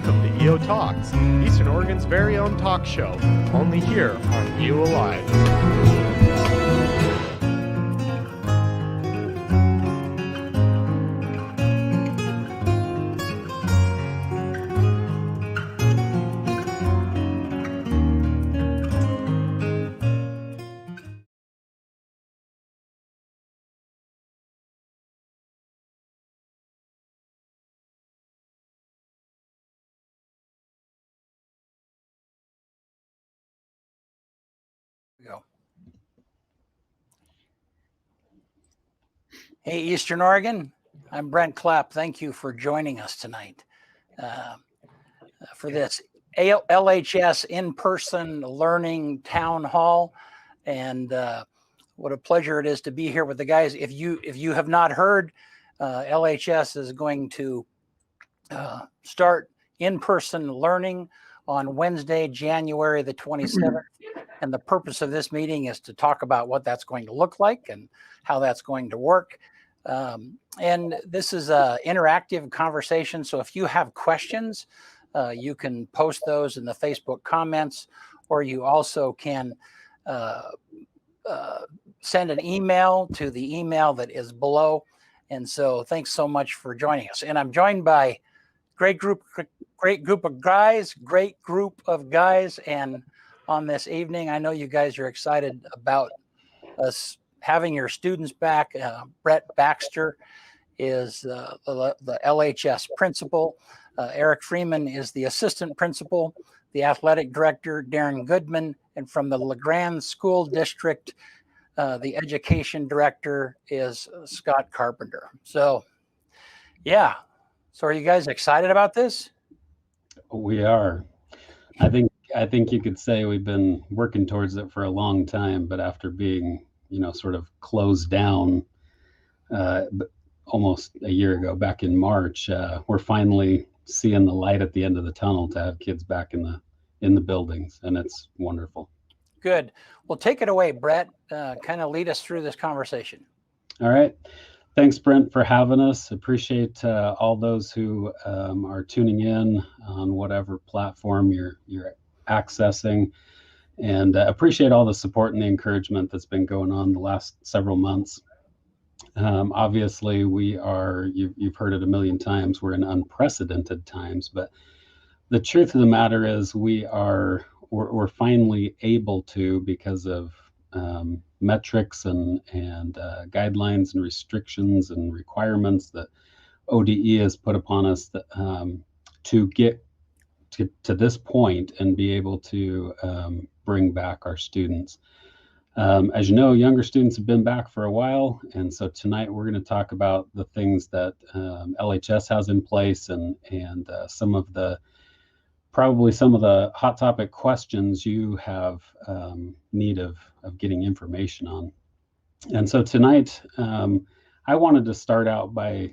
Welcome to EO Talks, Eastern Oregon's very own talk show, only here on EO Live. Go. Hey, Eastern Oregon, I'm Brent Clapp. Thank you for joining us tonight for this LHS in-person learning town hall. And what a pleasure it is to be here with the guys. If you have not heard, LHS is going to start in-person learning on Wednesday, January the 27th. And the purpose of this meeting is to talk about what that's going to look like and how that's going to work. And this is an interactive conversation. So if you have questions, you can post those in the Facebook comments, or you also can send an email to the email that is below. And so thanks so much for joining us. And I'm joined by great group of guys. And on this evening, I know you guys are excited about us having your students back. Brett Baxter is the LHS principal. Eric Freeman is the assistant principal. The athletic director, Darren Goodman, and from the LeGrand School District, the education director is Scott Carpenter. So, yeah. So are you guys excited about this? We are. I think you could say we've been working towards it for a long time, but after being, sort of closed down almost a year ago, back in March, we're finally seeing the light at the end of the tunnel to have kids back in the buildings, and it's wonderful. Good. Well, take it away, Brett. Kind of lead us through this conversation. All right. Thanks, Brent, for having us. Appreciate all those who are tuning in on whatever platform you're accessing, and appreciate all the support and the encouragement that's been going on the last several months. Obviously, you've heard it a million times, we're in unprecedented times, but the truth of the matter is we're finally able to, because of metrics and guidelines and restrictions and requirements that ODE has put upon us, to get to this point and be able to bring back our students. As you know, younger students have been back for a while, and so tonight we're going to talk about the things that LHS has in place and probably some of the hot topic questions you have need of getting information on. And so tonight, I wanted to start out by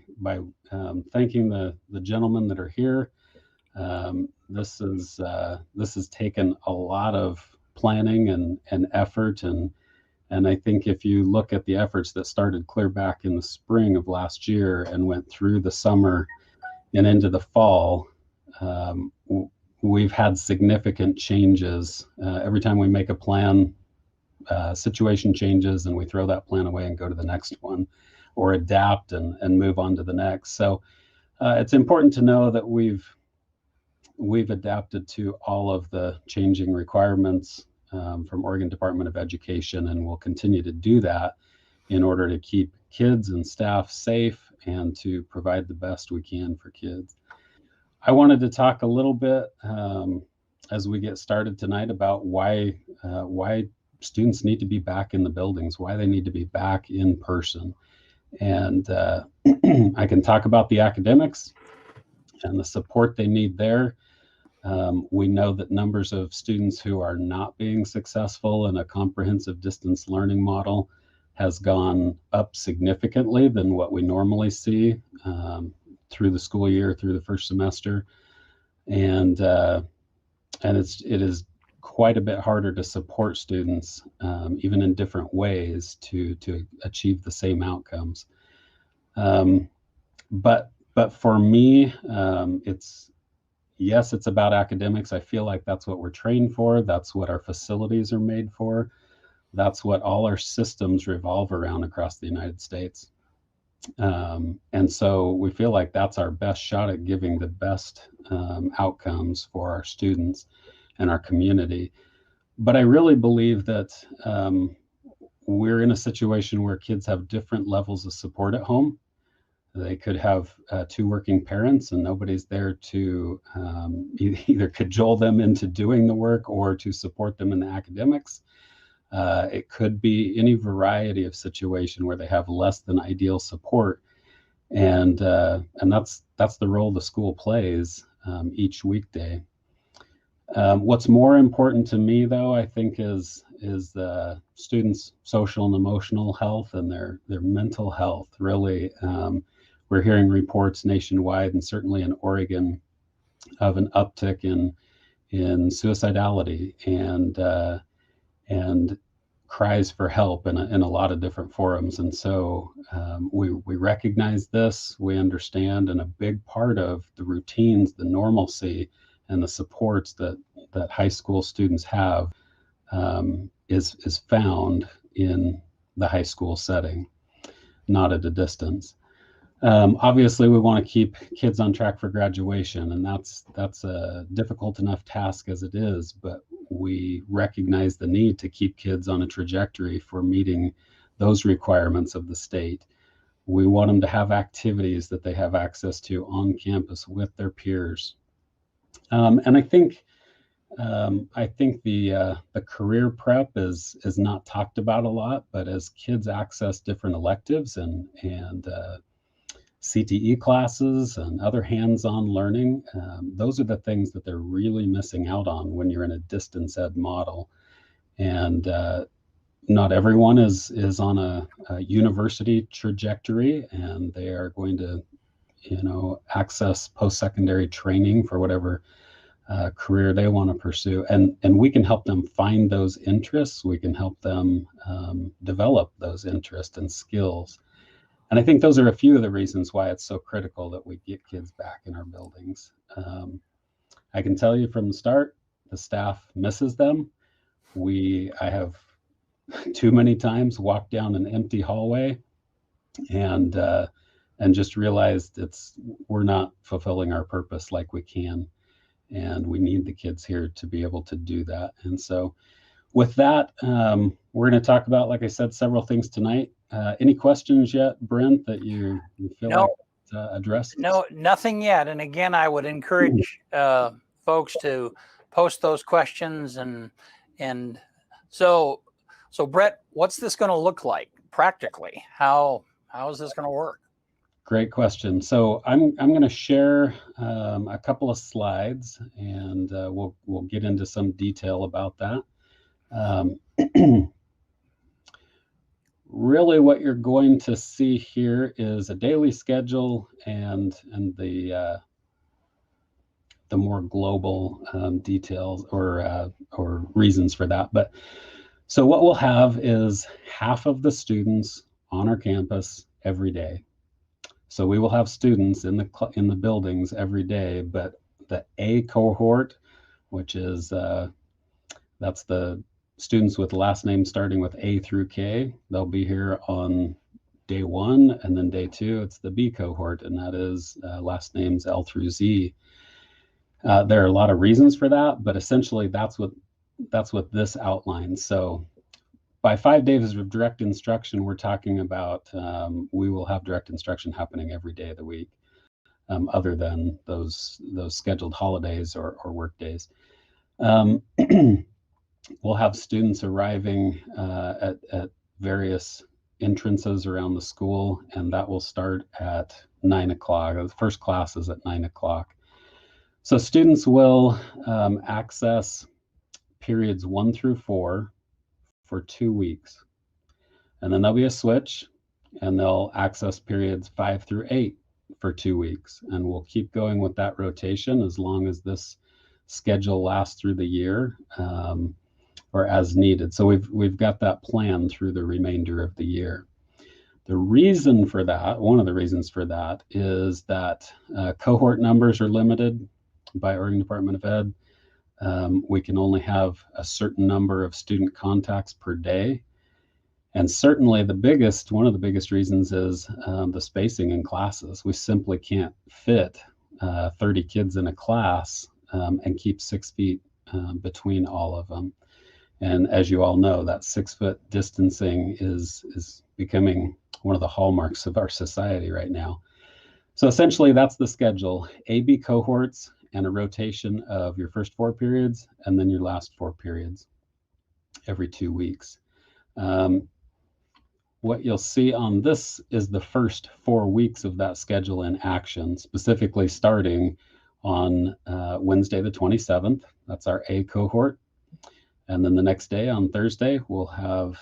thanking the gentlemen that are here. This has taken a lot of planning and effort, and I think if you look at the efforts that started clear back in the spring of last year and went through the summer and into the fall, we've had significant changes. Every time we make a plan, situation changes and we throw that plan away and go to the next one, or adapt and move on to the next. So it's important to know that we've adapted to all of the changing requirements from Oregon Department of Education, and we'll continue to do that in order to keep kids and staff safe and to provide the best we can for kids. I wanted to talk a little bit as we get started tonight about why students need to be back in the buildings, why they need to be back in person. And I can talk about the academics and the support they need there. We know that numbers of students who are not being successful in a comprehensive distance learning model has gone up significantly than what we normally see through the school year, through the first semester. And it is quite a bit harder to support students, even in different ways, to achieve the same outcomes. But for me, it's yes, it's about academics. I feel like that's what we're trained for. That's what our facilities are made for. That's what all our systems revolve around across the United States. And so we feel like that's our best shot at giving the best outcomes for our students and our community. But I really believe that we're in a situation where kids have different levels of support at home. They could have two working parents and nobody's there to either cajole them into doing the work or to support them in the academics. It could be any variety of situation where they have less than ideal support, and that's the role the school plays each weekday. What's more important to me, though, I think, is the students' social and emotional health and their mental health. Really, we're hearing reports nationwide and certainly in Oregon of an uptick in suicidality and cries for help in a lot of different forums. And so we recognize this, we understand, and a big part of the routines, the normalcy, and the supports that high school students have is found in the high school setting, not at a distance. Obviously, we want to keep kids on track for graduation, and that's a difficult enough task as it is, but we recognize the need to keep kids on a trajectory for meeting those requirements of the state. We want them to have activities that they have access to on campus with their peers. And I think the career prep is not talked about a lot, but as kids access different electives and CTE classes and other hands-on learning, those are the things that they're really missing out on when you're in a distance ed model. And not everyone is on a university trajectory, and they are going to, access post-secondary training for whatever career they want to pursue. And we can help them find those interests. We can help them develop those interests and skills. And I think those are a few of the reasons why it's so critical that we get kids back in our buildings. I can tell you from the start, the staff misses them. I have too many times walked down an empty hallway and just realized we're not fulfilling our purpose like we can. And we need the kids here to be able to do that. And so with that, we're going to talk about, like I said, several things tonight. Any questions yet, Brent, that you feel like addressed? No, nothing yet. And again, I would encourage folks to post those questions. And so Brett, what's this going to look like practically? How is this going to work? Great question. So I'm going to share a couple of slides, and we'll get into some detail about that. Really, what you're going to see here is a daily schedule and the more global details or reasons for that. But so what we'll have is half of the students on our campus every day. So we will have students in the buildings every day, but the A cohort, which is that's the students with last names starting with A through K, they'll be here on day 1, and then day 2, it's the B cohort, and that is last names L through Z. There are a lot of reasons for that, but essentially that's what this outlines. So by 5 days of direct instruction, we're talking about we will have direct instruction happening every day of the week, other than those scheduled holidays or work days. We'll have students arriving at various entrances around the school, and that will start at 9 o'clock. The first class is at 9 o'clock. So students will access periods 1 through 4 for 2 weeks. And then there'll be a switch, and they'll access periods 5 through 8 for 2 weeks. And we'll keep going with that rotation as long as this schedule lasts through the year, or as needed. So we've got that plan through the remainder of the year. The reason for that, one of the reasons for that, is that cohort numbers are limited by Oregon Department of Ed. We can only have a certain number of student contacts per day. And certainly one of the biggest reasons is the spacing in classes. We simply can't fit 30 kids in a class and keep 6 feet between all of them. And as you all know, that 6-foot distancing is becoming one of the hallmarks of our society right now. So essentially that's the schedule: AB cohorts and a rotation of your first 4 periods and then your last 4 periods every 2 weeks. What you'll see on this is the first 4 weeks of that schedule in action, specifically starting on Wednesday the 27th. That's our A cohort. And then the next day, on Thursday, we'll have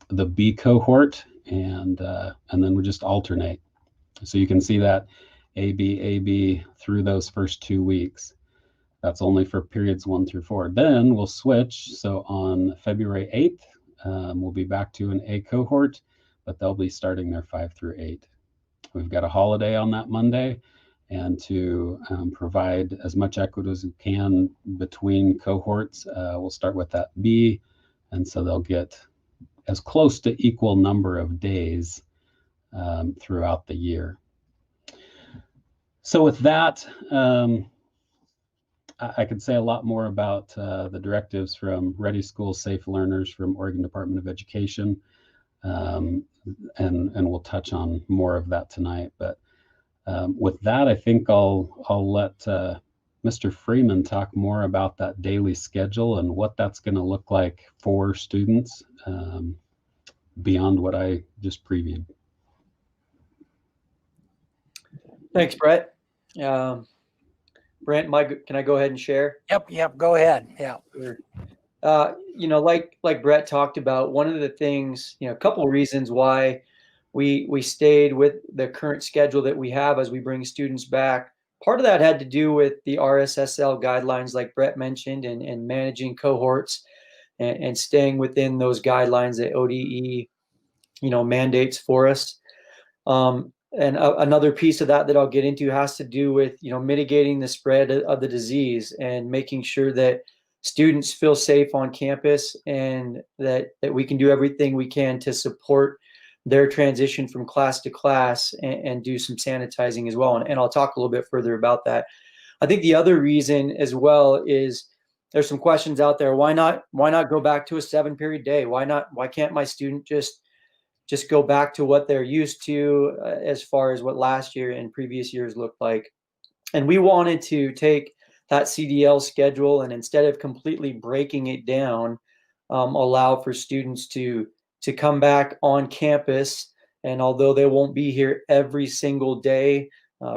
the B cohort, and then we just alternate. So you can see that AB through those first 2 weeks. That's only for periods 1 through 4. Then we'll switch. So on February 8th, we'll be back to an A cohort, but they'll be starting their 5 through 8. We've got a holiday on that Monday, and to provide as much equity as we can between cohorts, we'll start with that B, and so they'll get as close to equal number of days throughout the year. So with that, I could say a lot more about the directives from Ready Schools, Safe Learners from Oregon Department of Education, and we'll touch on more of that tonight. But with that, I think I'll let Mr. Freeman talk more about that daily schedule and what that's going to look like for students beyond what I just previewed. Thanks, Brett. Brent, can I go ahead and share? Yep, go ahead. Yeah. Sure. Like Brett talked about, one of the things, a couple of reasons why we stayed with the current schedule that we have as we bring students back. Part of that had to do with the RSSL guidelines, like Brett mentioned, and managing cohorts and staying within those guidelines that ODE, mandates for us. And another piece of that I'll get into has to do with, mitigating the spread of the disease and making sure that students feel safe on campus, and that we can do everything we can to support their transition from class to class and do some sanitizing as well. And I'll talk a little bit further about that. I think the other reason as well is there's some questions out there. Why not go back to a 7-period day? Why can't my student just go back to what they're used to as far as what last year and previous years looked like? And we wanted to take that CDL schedule and, instead of completely breaking it down, allow for students to come back on campus. And although they won't be here every single day,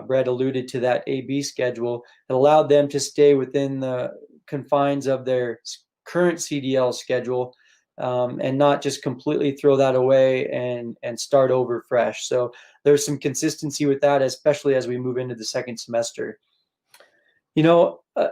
Brett alluded to that AB schedule, it allowed them to stay within the confines of their current CDL schedule, and not just completely throw that away and start over fresh. So there's some consistency with that, especially as we move into the second semester.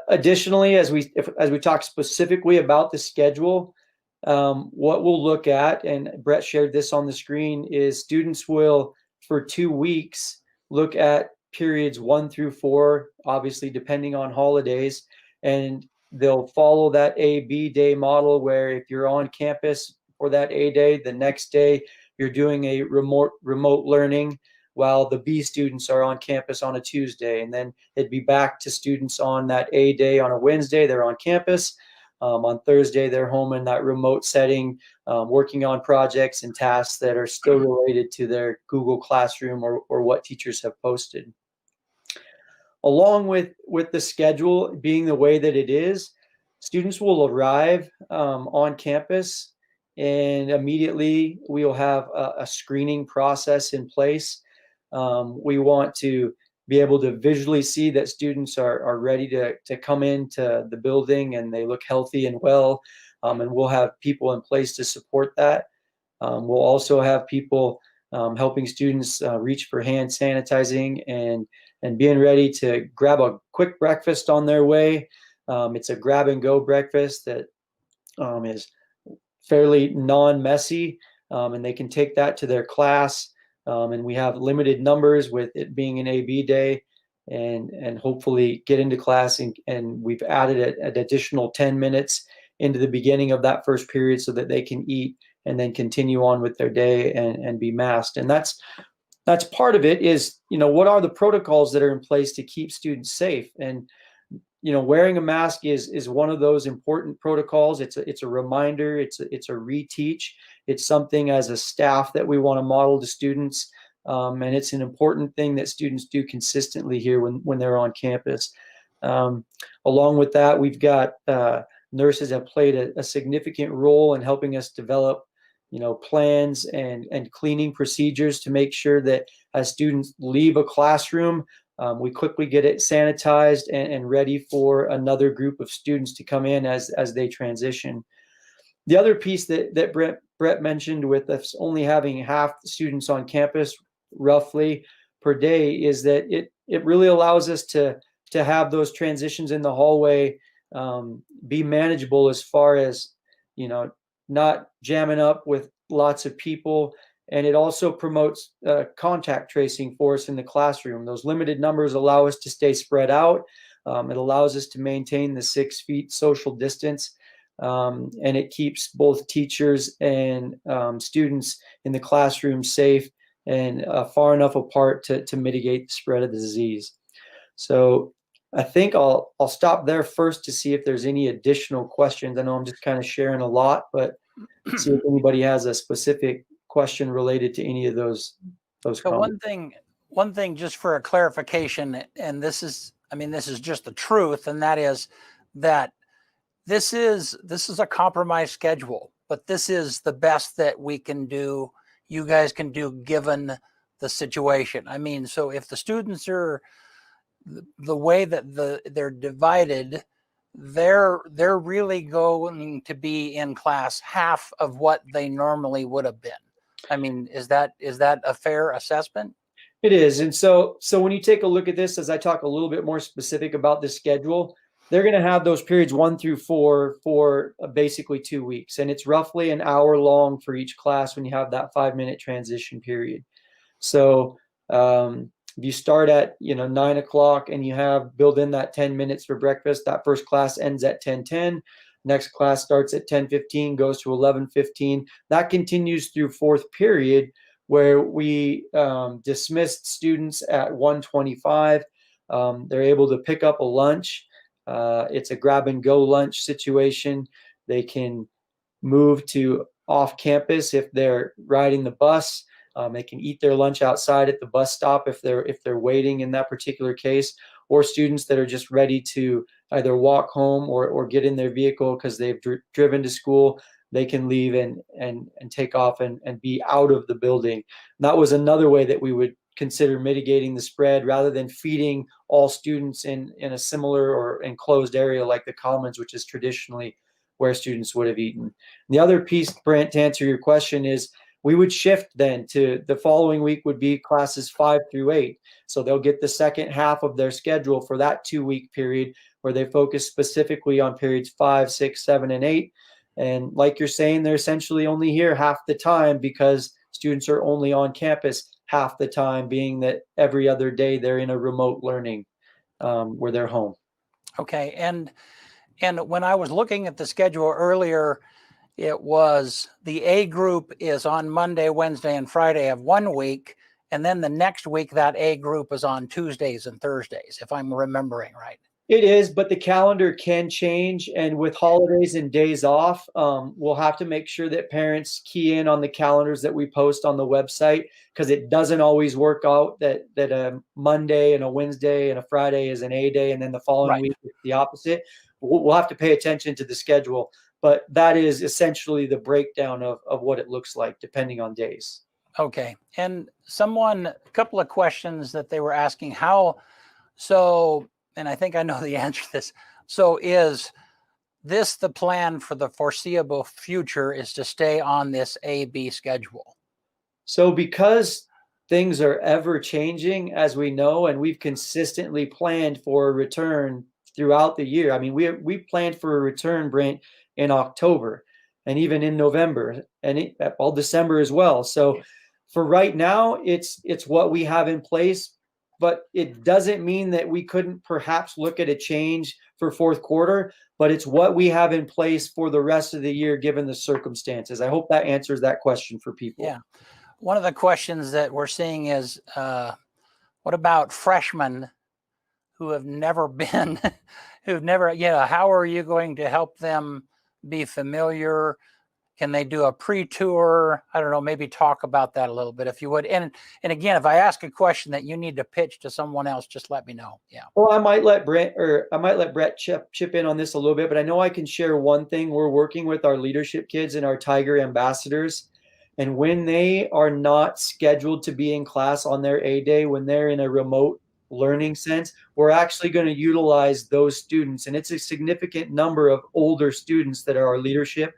Additionally, as we talk specifically about the schedule, what we'll look at, and Brett shared this on the screen, is students will, for 2 weeks, look at periods 1 through 4, obviously depending on holidays, and they'll follow that A-B day model, where if you're on campus for that A day, the next day you're doing a remote learning, while the B students are on campus on a Tuesday. And then it'd be back to students on that A day on a Wednesday, they're on campus. On Thursday, they're home in that remote setting, working on projects and tasks that are still related to their Google Classroom or what teachers have posted. Along with the schedule being the way that it is, students will arrive on campus, and immediately we'll have a screening process in place. We want to be able to visually see that students are ready to come into the building and they look healthy and well, and we'll have people in place to support that. We'll also have people helping students reach for hand sanitizing and being ready to grab a quick breakfast on their way. It's a grab and go breakfast that is fairly non-messy, and they can take that to their class. And we have limited numbers with it being an AB day. and hopefully get into class. And we've added an additional 10 minutes into the beginning of that first period so that they can eat and then continue on with their day and be masked. And that's part of it is, what are the protocols that are in place to keep students safe? And, wearing a mask is one of those important protocols. It's a reminder. It's a reteach. It's something as a staff that we want to model to students. And it's an important thing that students do consistently here when they're on campus. Along with that, we've got nurses have played a significant role in helping us develop plans and cleaning procedures to make sure that as students leave a classroom, we quickly get it sanitized and ready for another group of students to come in as they transition. The other piece that Brett mentioned, with us only having half the students on campus roughly per day, is that it really allows us to have those transitions in the hallway be manageable, as far as not jamming up with lots of people. And it also promotes contact tracing for us in the classroom. Those limited numbers allow us to stay spread out. It allows us to maintain the 6 feet social distance. And it keeps both teachers and students in the classroom safe and far enough apart to mitigate the spread of the disease. So I think I'll stop there first to see if there's any additional questions. I know I'm just kind of sharing a lot, but see if anybody has a specific question related to any of those comments. So one thing just for a clarification, and this is just the truth, and that is that this is a compromise schedule, but this is the best that we can do, you guys can do, given the situation. I mean, so if the students are the way that they're divided, they're really going to be in class half of what they normally would have been. I mean, is that a fair assessment? It is. And so when you take a look at this, as I talk a little bit more specific about the schedule, they're going to have those periods 1 through 4 for basically 2 weeks. And it's roughly an hour long for each class when you have that 5-minute transition period. So if you start at 9 o'clock and you have build in that 10 minutes for breakfast, that first class ends at 10:10. Next class starts at 10:15, goes to 11:15. That continues through 4th period, where we dismissed students at 1:25. They're able to pick up a lunch. It's a grab and go lunch situation. They can move to off campus if they're riding the bus. They can eat their lunch outside at the bus stop if they're waiting in that particular case, or students that are just ready to either walk home or get in their vehicle because they've driven to school. They can leave and take off and be out of the building. And that was another way that we would consider mitigating the spread, rather than feeding all students in a similar or enclosed area like the Commons, which is traditionally where students would have eaten. And the other piece, Brent, to answer your question, is we would shift then to the following week would be classes 5 through 8. So they'll get the second half of their schedule for that 2-week period, where they focus specifically on periods 5, 6, 7, and 8. And like you're saying, they're essentially only here half the time because students are only on campus half the time, being that every other day they're in a remote learning where they're home. Okay. And when I was looking at the schedule earlier, it was the A group is on Monday, Wednesday, and Friday of 1 week. And then the next week, that A group is on Tuesdays and Thursdays, if I'm remembering right. It is, but the calendar can change. And with holidays and days off, we'll have to make sure that parents key in on the calendars that we post on the website, because it doesn't always work out that a Monday and a Wednesday and a Friday is an A day, and then the following week is the opposite. We'll have to pay attention to the schedule. But that is essentially the breakdown of what it looks like, depending on days. Okay. And a couple of questions that they were asking, and I think I know the answer to this. So is this the plan for the foreseeable future, is to stay on this A-B schedule? So because things are ever changing, as we know, and we've consistently planned for a return throughout the year. I mean, we planned for a return, Brent, in October and even in November and December as well. So for right now, it's what we have in place. but it doesn't mean that we couldn't perhaps look at a change for fourth quarter, but it's what we have in place for the rest of the year, given the circumstances. I hope that answers that question for people. Yeah. One of the questions that we're seeing is, what about freshmen who have never been, how are you going to help them be familiar? Can they do a pre-tour? I don't know, maybe talk about that a little bit if you would. And again, if I ask a question that you need to pitch to someone else, just let me know. Yeah. Well, I might let Brett chip in on this a little bit, but I know I can share one thing. We're working with our leadership kids and our Tiger ambassadors. And when they are not scheduled to be in class on their A day, when they're in a remote learning sense, we're actually going to utilize those students. And it's a significant number of older students that are our leadership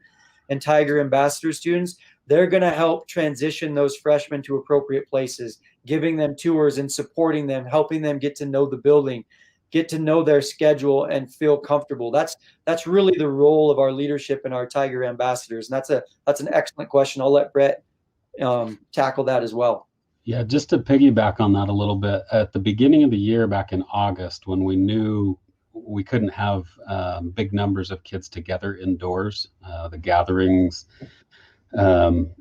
and Tiger ambassador students. They're going to help transition those freshmen to appropriate places, giving them tours and supporting them, helping them get to know the building, get to know their schedule and feel comfortable. That's really the role of our leadership and our Tiger ambassadors. And that's an excellent question. I'll let Brett tackle that as well. Yeah, just to piggyback on that a little bit, at the beginning of the year, back in August, when we knew we couldn't have big numbers of kids together indoors, the gatherings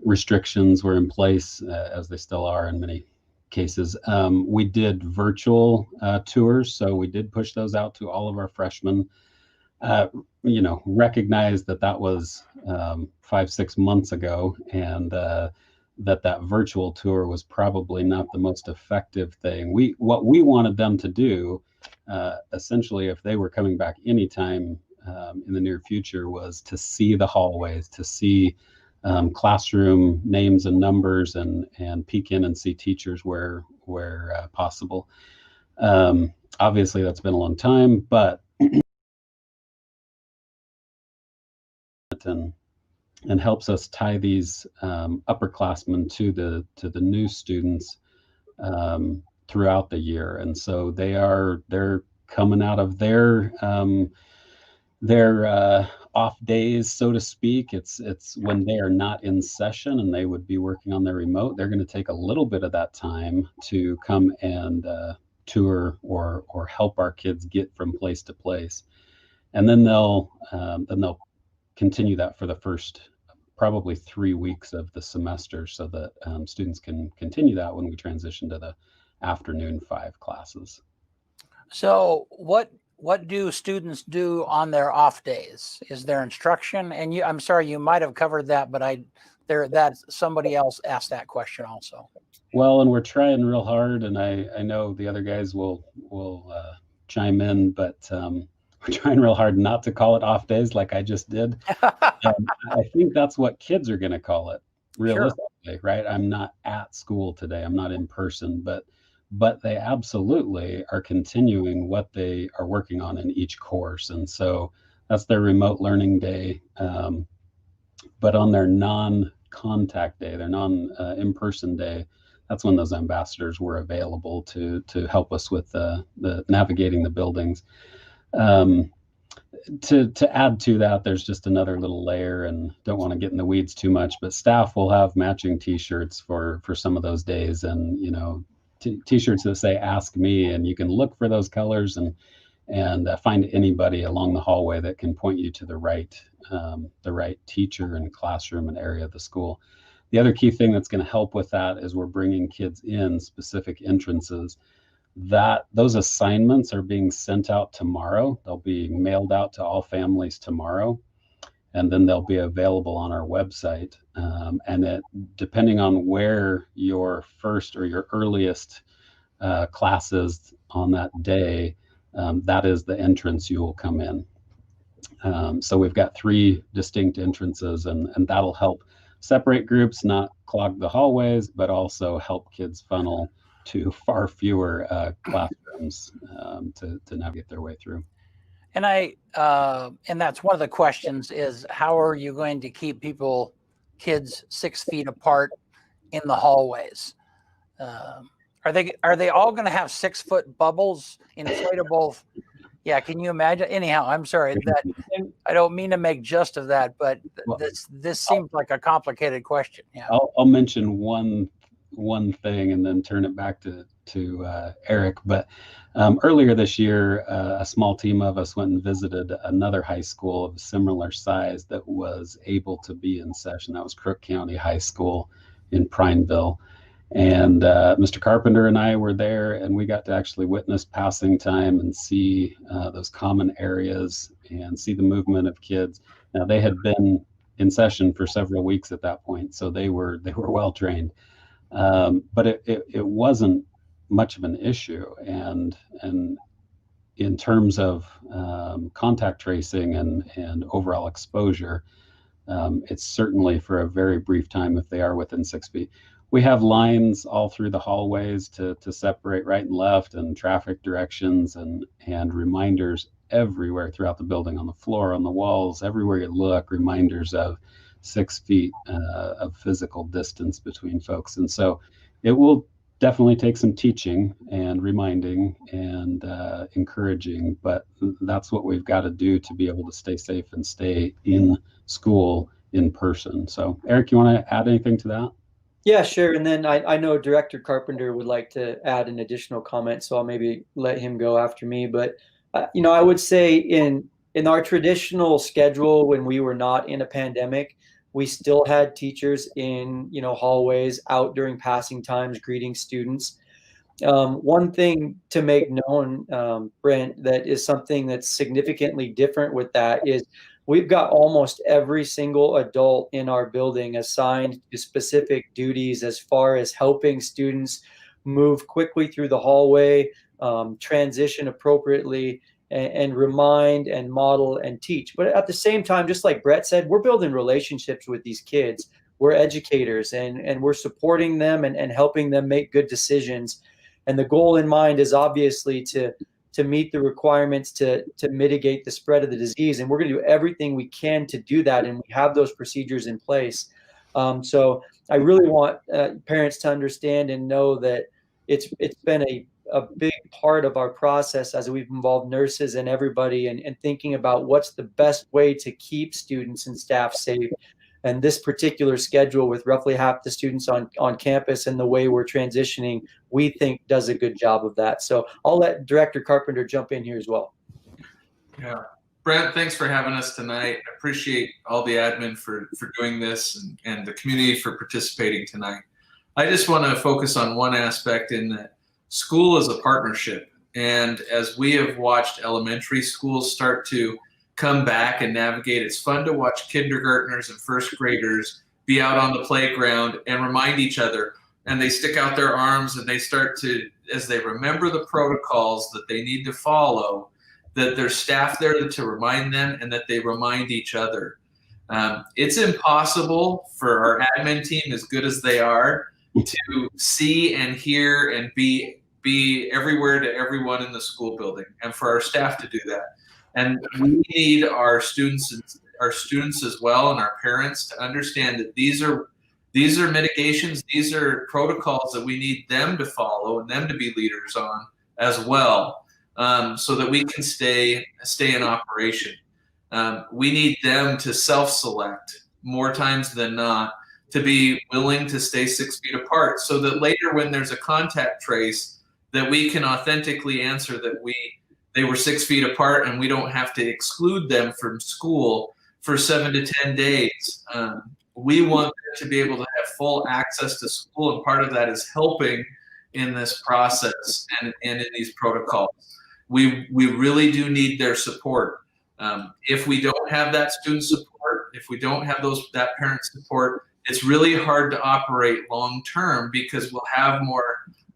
restrictions were in place, as they still are in many cases. We did virtual tours, so we did push those out to all of our freshmen. Recognize that was 5-6 months ago, and that virtual tour was probably not the most effective thing. What we wanted them to do, essentially, if they were coming back anytime in the near future, was to see the hallways, to see classroom names and numbers, and peek in and see teachers where possible. Obviously, that's been a long time, but and helps us tie these upperclassmen to the new students throughout the year. And so they're coming out of their off days, so to speak. It's when they are not in session and they would be working on their remote. They're going to take a little bit of that time to come and tour or help our kids get from place to place, and then they'll continue that for the first probably 3 weeks of the semester, so that students can continue that when we transition to the afternoon 5 classes. So what do students do on their off days? Is there instruction? And I'm sorry, you might have covered that, but somebody else asked that question also. Well, and we're trying real hard, and I know the other guys will chime in, but we're trying real hard not to call it off days like I just did. I think that's what kids are going to call it, realistically, sure. Right? I'm not at school today. I'm not in person, but they absolutely are continuing what they are working on in each course. And so that's their remote learning day. But on their non-contact day, their non-in-person day, that's when those ambassadors were available to help us with the navigating the buildings. To add to that, there's just another little layer, and don't want to get in the weeds too much, but staff will have matching t-shirts for some of those days, and t-shirts that say "Ask Me," and you can look for those colors and find anybody along the hallway that can point you to the right teacher and classroom and area of the school. The other key thing that's going to help with that is we're bringing kids in specific entrances. Those assignments are being sent out tomorrow. They'll be mailed out to all families tomorrow, and then they'll be available on our website. And depending on where your first or your earliest class is on that day, that is the entrance you will come in. So we've got 3 distinct entrances, and that'll help separate groups, not clog the hallways, but also help kids funnel to far fewer classrooms to navigate their way through. And and that's one of the questions is, how are you going to keep kids 6 feet apart in the hallways? Are they all going to have 6-foot bubbles, inflatable? Yeah, can you imagine? Anyhow, I'm sorry that I don't mean to make jest of that, but this seems like a complicated question. Yeah, I'll mention one one thing and then turn it back to Eric. But earlier this year, a small team of us went and visited another high school of similar size that was able to be in session. That was Crook County High School in Prineville. And Mr. Carpenter and I were there, and we got to actually witness passing time and see those common areas and see the movement of kids. Now, they had been in session for several weeks at that point, so they were well trained. But it wasn't much of an issue, and in terms of contact tracing and overall exposure, it's certainly for a very brief time if they are within 6 feet. We have lines all through the hallways to separate right and left, and traffic directions and reminders everywhere throughout the building, on the floor, on the walls, everywhere you look, reminders of 6 feet of physical distance between folks. And so it will definitely take some teaching and reminding and encouraging, but that's what we've got to do to be able to stay safe and stay in school in person. So Eric, you want to add anything to that? Yeah, sure. And then I know Director Carpenter would like to add an additional comment, so I'll maybe let him go after me. But I would say in our traditional schedule, when we were not in a pandemic, we still had teachers in hallways, out during passing times, greeting students. One thing to make known, Brent, that is something that's significantly different with that is we've got almost every single adult in our building assigned to specific duties as far as helping students move quickly through the hallway, transition appropriately, and remind and model and teach. But at the same time, just like Brett said, we're building relationships with these kids. We're educators, and we're supporting them and helping them make good decisions. And the goal in mind is obviously to meet the requirements to mitigate the spread of the disease. And we're going to do everything we can to do that. And we have those procedures in place. So I really want parents to understand and know that it's been a big part of our process as we've involved nurses and everybody and thinking about what's the best way to keep students and staff safe. And this particular schedule, with roughly half the students on campus and the way we're transitioning, we think does a good job of that. So I'll let Director Carpenter jump in here as well. Yeah. Brent, thanks for having us tonight. I appreciate all the admin for doing this and the community for participating tonight. I just want to focus on one aspect in that school is a partnership. And as we have watched elementary schools start to come back and navigate, it's fun to watch kindergartners and first graders be out on the playground and remind each other. And they stick out their arms and they start to, as they remember the protocols that they need to follow, that there's staff there to remind them and that they remind each other. It's impossible for our admin team, as good as they are, to see and hear and be everywhere to everyone in the school building, and for our staff to do that. And we need our students as well, and our parents, to understand that these are mitigations, these are protocols that we need them to follow and them to be leaders on as well, so that we can stay in operation. We need them to self-select more times than not, to be willing to stay 6 feet apart, so that later when there's a contact trace, that we can authentically answer that they were 6 feet apart, and we don't have to exclude them from school for 7 to 10 days. We want them to be able to have full access to school, and part of that is helping in this process and in these protocols. We really do need their support. If we don't have that student support, if we don't have that parent support, it's really hard to operate long term, because we'll have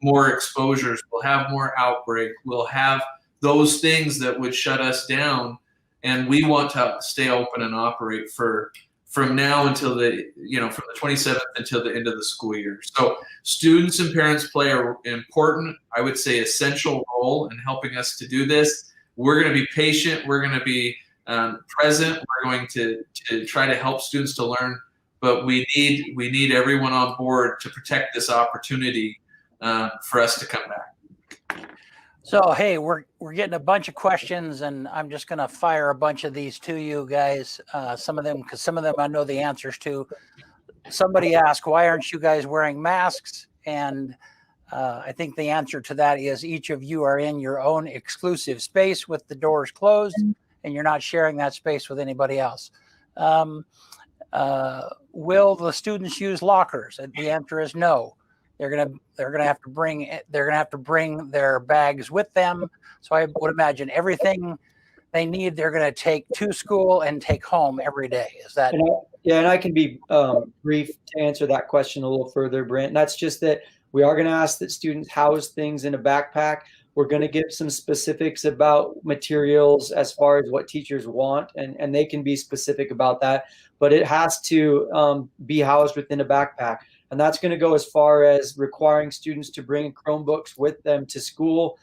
more exposures, we'll have more outbreak, we'll have those things that would shut us down. And we want to stay open and operate from now until from the 27th until the end of the school year. So students and parents play an important, I would say, essential role in helping us to do this. We're going to be patient. We're going to be present. We're going to try to help students to learn, but we need everyone on board to protect this opportunity for us to come back. So, hey, we're getting a bunch of questions, and I'm just going to fire a bunch of these to you guys. Some of them I know the answers to. Somebody asked, why aren't you guys wearing masks? And I think the answer to that is each of you are in your own exclusive space with the doors closed, and you're not sharing that space with anybody else. Will the students use lockers? And the answer is no. They're gonna have to bring their bags with them. So I would imagine everything they need, they're going to take to school and take home every day. Is that? And I can be brief to answer that question a little further, Brent. And that's just that we are going to ask that students house things in a backpack. We're going to give some specifics about materials as far as what teachers want, and they can be specific about that. But it has to be housed within a backpack. And that's going to go as far as requiring students to bring Chromebooks with them to school.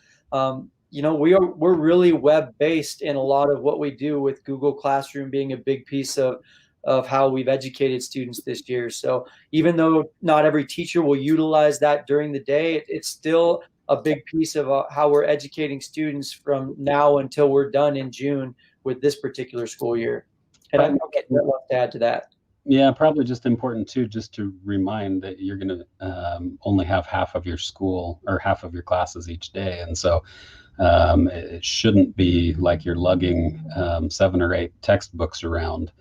We're really web-based in a lot of what we do, with Google Classroom being a big piece of how we've educated students this year. So even though not every teacher will utilize that during the day, it's still a big piece of how we're educating students from now until we're done in June with this particular school year. And I'm not getting much to add to that. Yeah, probably just important too, just to remind that you're going to only have half of your school or half of your classes each day. And so it shouldn't be like you're lugging 7 or 8 textbooks around.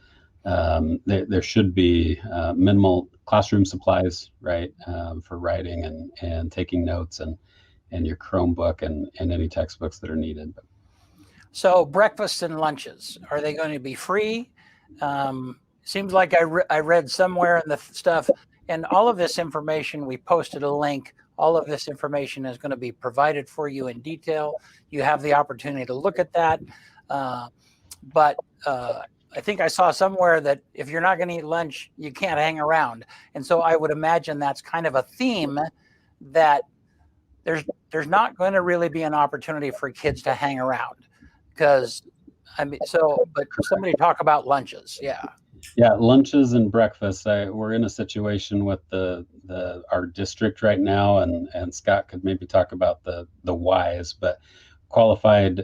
There should be minimal classroom supplies, right, for writing and taking notes, and your Chromebook and any textbooks that are needed. So breakfasts and lunches, are they going to be free? Seems like I read somewhere in the stuff, and all of this information, we posted a link. All of this information is going to be provided for you in detail. You have the opportunity to look at that. But I think I saw somewhere that if you're not going to eat lunch, you can't hang around. And so I would imagine that's kind of a theme, that there's not going to really be an opportunity for kids to hang around. Because, but somebody talk about lunches. Yeah, lunches and breakfast. We're in a situation with our district right now, and Scott could maybe talk about the whys, but qualified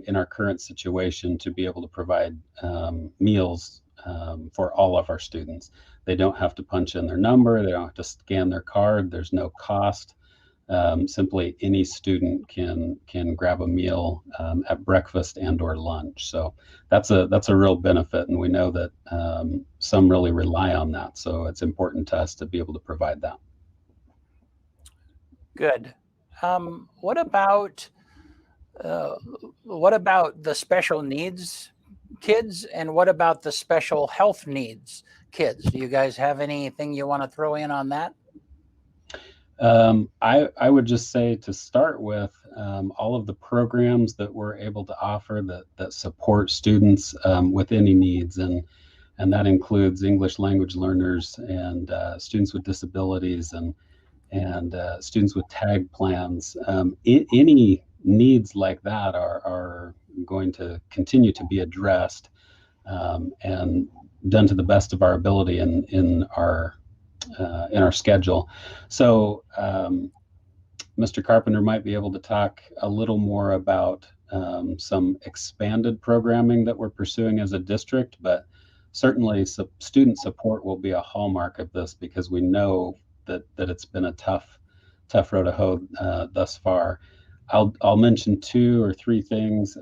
in our current situation to be able to provide meals for all of our students. They don't have to punch in their number. They don't have to scan their card. There's no cost. Simply any student can grab a meal at breakfast and or lunch. So that's a real benefit, and we know that some really rely on that. So it's important to us to be able to provide that. Good. What about the special needs kids, and what about the special health needs kids? Do you guys have anything you want to throw in on that? I would just say, to start with, all of the programs that we're able to offer that support students with any needs, and that includes English language learners and students with disabilities and students with tag plans. Any needs like that are going to continue to be addressed and done to the best of our ability in our schedule. So Mr. Carpenter might be able to talk a little more about some expanded programming that we're pursuing as a district, but certainly student support will be a hallmark of this, because we know that it's been a tough road to hoe thus far. I'll mention 2 or 3 things.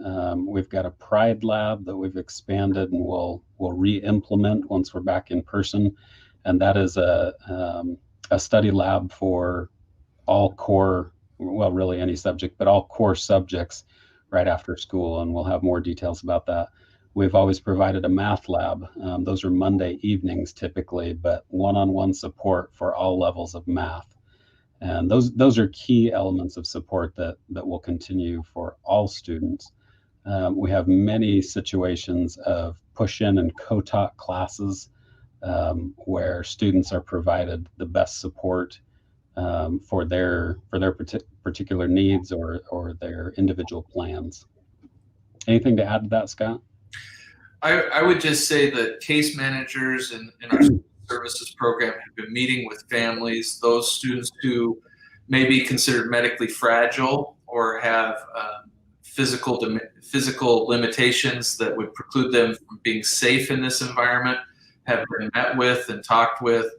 We've got a Pride Lab that we've expanded and we'll re-implement once we're back in person. And that is a study lab for all core, well, really any subject, but all core subjects right after school. And we'll have more details about that. We've always provided a math lab. Those are Monday evenings typically, but one-on-one support for all levels of math. And those are key elements of support that will continue for all students. We have many situations of push-in and co-taught classes where students are provided the best support for their particular needs or their individual plans. Anything to add to that, Scott? I would just say that case managers in our services program have been meeting with families, those students who may be considered medically fragile or have physical limitations that would preclude them from being safe in this environment, have been met with and talked with.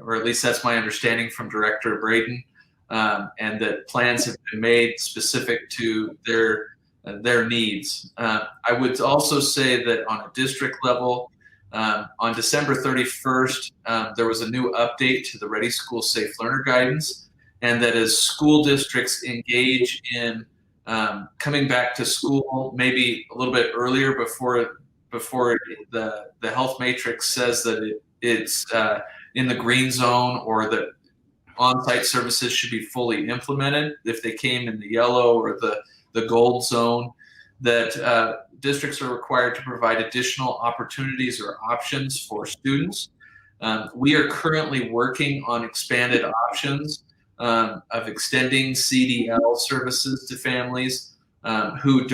or at least that's my understanding from Director Braden, and that plans have been made specific to their needs. I would also say that on a district level, on December 31st, there was a new update to the Ready School Safe Learner Guidance, and that as school districts engage in coming back to school maybe a little bit earlier before the health matrix says that it's in the green zone, or that on-site services should be fully implemented. If they came in the yellow or the gold zone, that districts are required to provide additional opportunities or options for students. We are currently working on expanded options of extending CDL services to families who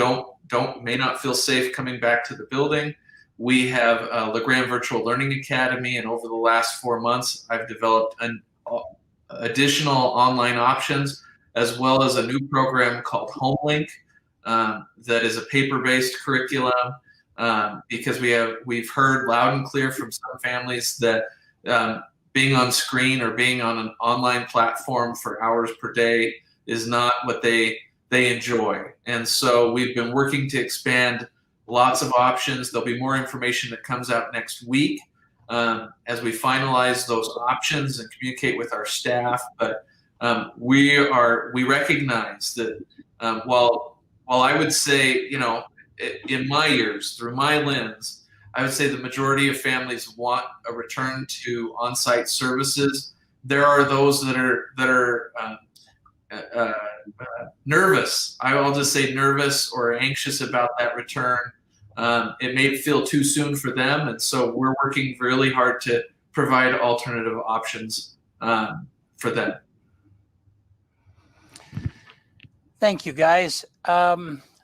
may not feel safe coming back to the building. We have LeGrand Virtual Learning Academy, and over the last 4 months, I've developed additional online options, as well as a new program called HomeLink that is a paper-based curriculum, because we've heard loud and clear from some families that being on screen or being on an online platform for hours per day is not what they enjoy. And so we've been working to expand lots of options. There'll be more information that comes out next week as we finalize those options and communicate with our staff. But we recognize that while I would say, in my years, through my lens, I would say the majority of families want a return to on-site services. There are those that are nervous. I'll just say nervous or anxious about that return. It may feel too soon for them, and so we're working really hard to provide alternative options for them. Thank you, guys.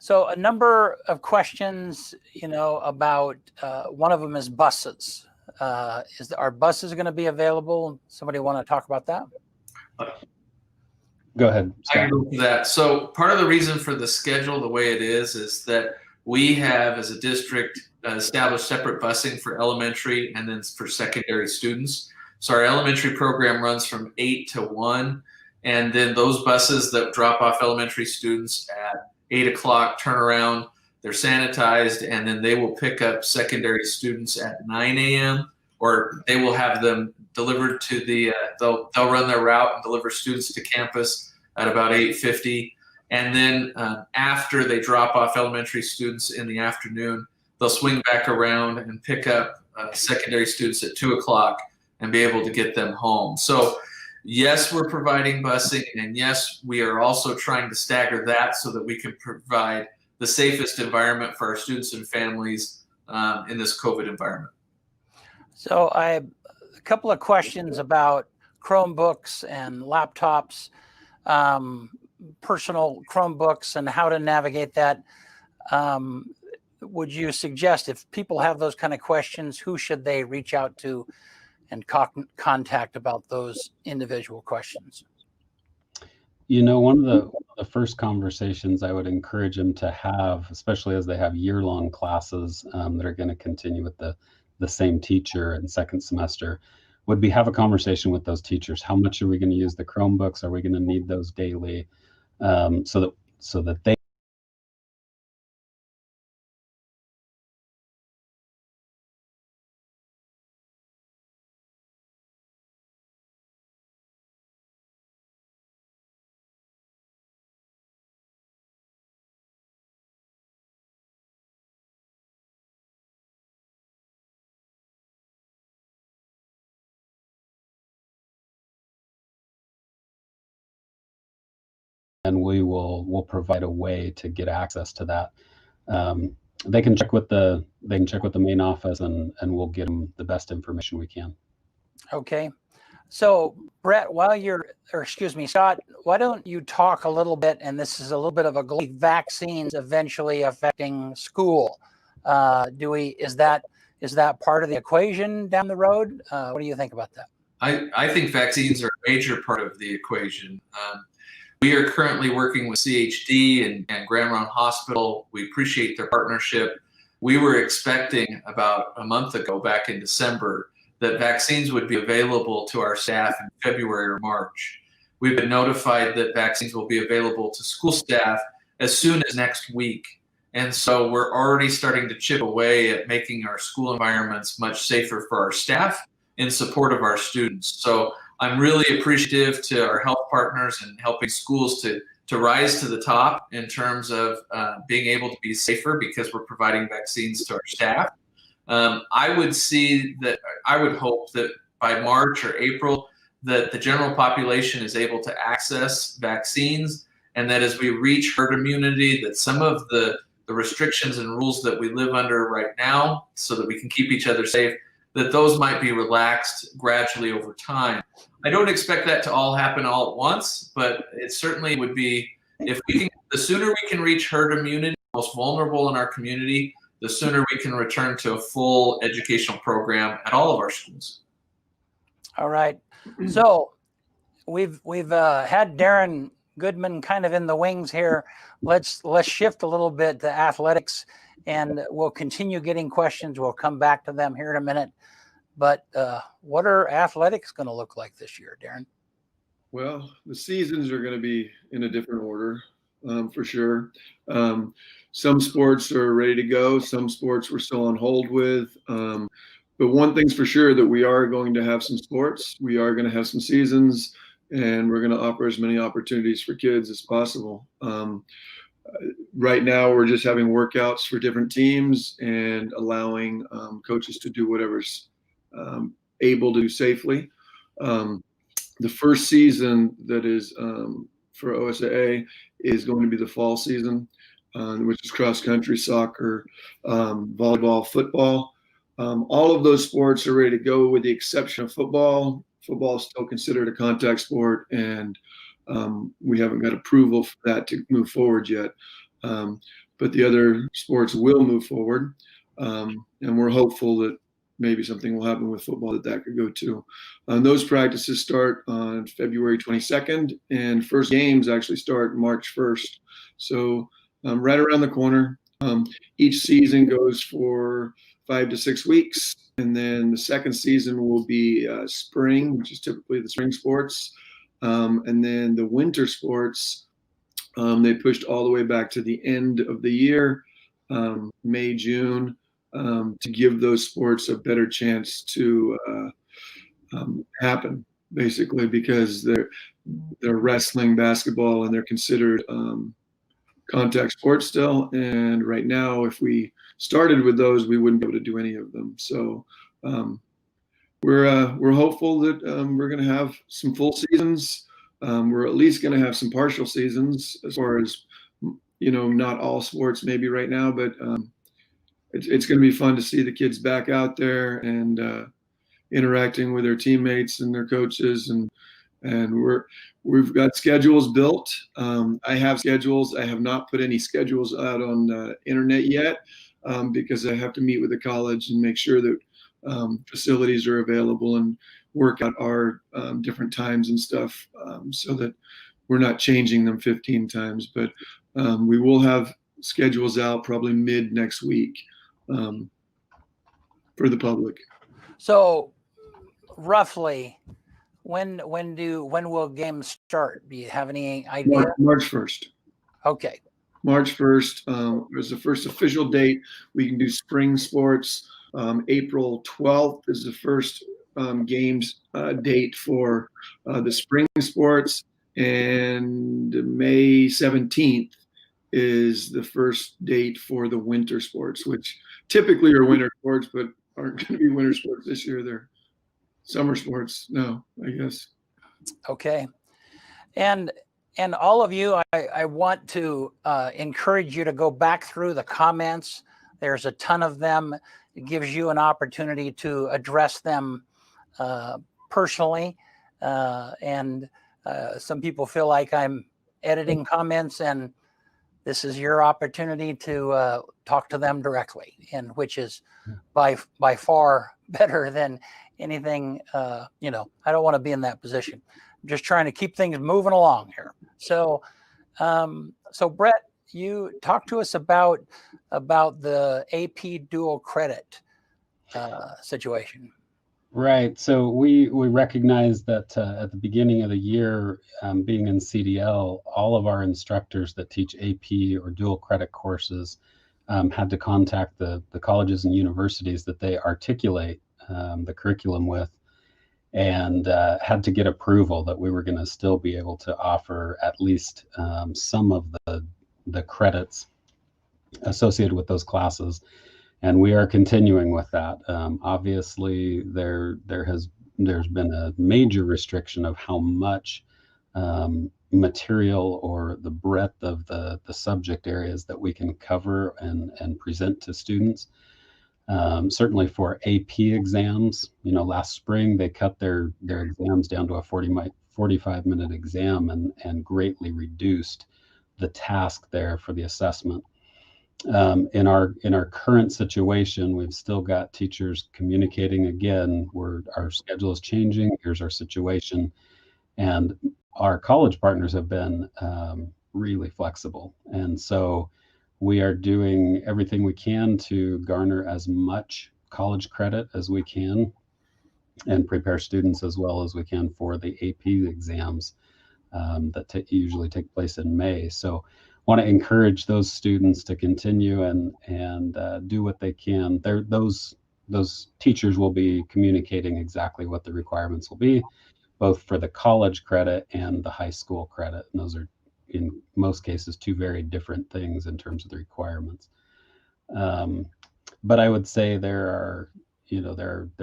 So a number of questions, about one of them is buses. Are buses going to be available? Somebody want to talk about that? Go ahead, Scott. I can go to that. So part of the reason for the schedule the way it is that we have, as a district, established separate busing for elementary and then for secondary students. So our elementary program runs from 8 to 1, and then those buses that drop off elementary students at 8 o'clock turn around, they're sanitized, and then they will pick up secondary students at 9 a.m. or they will have them delivered to they'll run their route and deliver students to campus at about 8:50. And then after they drop off elementary students in the afternoon, they'll swing back around and pick up secondary students at 2 o'clock and be able to get them home. So yes, we're providing busing, and yes, we are also trying to stagger that so that we can provide the safest environment for our students and families in this COVID environment. So I have a couple of questions about Chromebooks and laptops, personal Chromebooks, and how to navigate that. Would you suggest, if people have those kind of questions, who should they reach out to and contact about those individual questions? One of the first conversations I would encourage them to have, especially as they have year-long classes that are going to continue with the same teacher in second semester, would be have a conversation with those teachers. How much are we going to use the Chromebooks? Are we going to need those daily? So that they and we'll provide a way to get access to that. They can check with the main office, and we'll get them the best information we can. Okay. So Brett, Scott, why don't you talk a little bit, and this is a little bit of a vaccines eventually affecting school. Is that part of the equation down the road? What do you think about that? I think vaccines are a major part of the equation. We are currently working with CHD and Grand Round Hospital. We appreciate their partnership. We were expecting about a month ago, back in December, that vaccines would be available to our staff in February or March. We've been notified that vaccines will be available to school staff as soon as next week. And so we're already starting to chip away at making our school environments much safer for our staff in support of our students. So I'm really appreciative to our health partners and helping schools to rise to the top in terms of being able to be safer because we're providing vaccines to our staff. I would hope that by March or April that the general population is able to access vaccines, and that as we reach herd immunity, that some of the restrictions and rules that we live under right now so that we can keep each other safe, that those might be relaxed gradually over time. I don't expect that to all happen all at once, but it certainly would be, the sooner we can reach herd immunity, most vulnerable in our community, the sooner we can return to a full educational program at all of our schools. All right. So we've had Darren Goodman kind of in the wings here. Let's shift a little bit to athletics, and we'll continue getting questions. We'll come back to them here in a minute. But what are athletics going to look like this year, Darren? Well, the seasons are going to be in a different order, for sure. Some sports are ready to go. Some sports we're still on hold with. But one thing's for sure, that we are going to have some sports. We are going to have some seasons, and we're going to offer as many opportunities for kids as possible. Right now, we're just having workouts for different teams and allowing coaches to do whatever's able to do safely. The first season that is for OSAA is going to be the fall season, which is cross country, soccer, volleyball, football. All of those sports are ready to go with the exception of football. Football is still considered a contact sport, and we haven't got approval for that to move forward yet. But the other sports will move forward, and we're hopeful that maybe something will happen with football that could go too. Those practices start on February 22nd, and first games actually start March 1st. So right around the corner. Each season goes for 5 to 6 weeks, and then the second season will be spring, which is typically the spring sports, and then the winter sports. They pushed all the way back to the end of the year, May, June, to give those sports a better chance to happen, basically, because they're wrestling, basketball, and they're considered contact sports still. And right now, if we started with those, we wouldn't be able to do any of them. So we're hopeful that we're going to have some full seasons. We're at least going to have some partial seasons, as far as, not all sports maybe right now, but it's going to be fun to see the kids back out there and interacting with their teammates and their coaches, and we've got schedules built. I have schedules. I have not put any schedules out on the internet yet, because I have to meet with the college and make sure that facilities are available and work out our different times and stuff, so that we're not changing them 15 times. But we will have schedules out probably mid next week for the public. So roughly, when will games start? Do you have any idea? March 1st. Okay. March 1st is the first official date. We can do spring sports. April 12th is the first games date for the spring sports, and May 17th is the first date for the winter sports, which typically are winter sports, but aren't going to be winter sports this year. They're summer sports now, I guess. Okay. And all of you, I want to encourage you to go back through the comments. There's a ton of them. It gives you an opportunity to address them personally. And some people feel like I'm editing comments, and this is your opportunity to talk to them directly, and which is by far better than anything. I don't want to be in that position. I'm just trying to keep things moving along here. So Brett, you talk to us about the AP dual credit situation. Right. So we recognize that at the beginning of the year, being in CDL, all of our instructors that teach AP or dual credit courses had to contact the colleges and universities that they articulate the curriculum with, and had to get approval that we were going to still be able to offer at least some of the credits associated with those classes. And we are continuing with that. Obviously, there's been a major restriction of how much material or the breadth of the subject areas that we can cover and present to students. Certainly for AP exams, last spring they cut their exams down to a 45-minute exam and greatly reduced the task there for the assessment. In our current situation, we've still got teachers communicating again, our schedule is changing, here's our situation. And our college partners have been really flexible. And so we are doing everything we can to garner as much college credit as we can and prepare students as well as we can for the AP exams that usually take place in May. So want to encourage those students to continue and do what they can. Those teachers will be communicating exactly what the requirements will be, both for the college credit and the high school credit. And those are, in most cases, two very different things in terms of the requirements. But I would say there are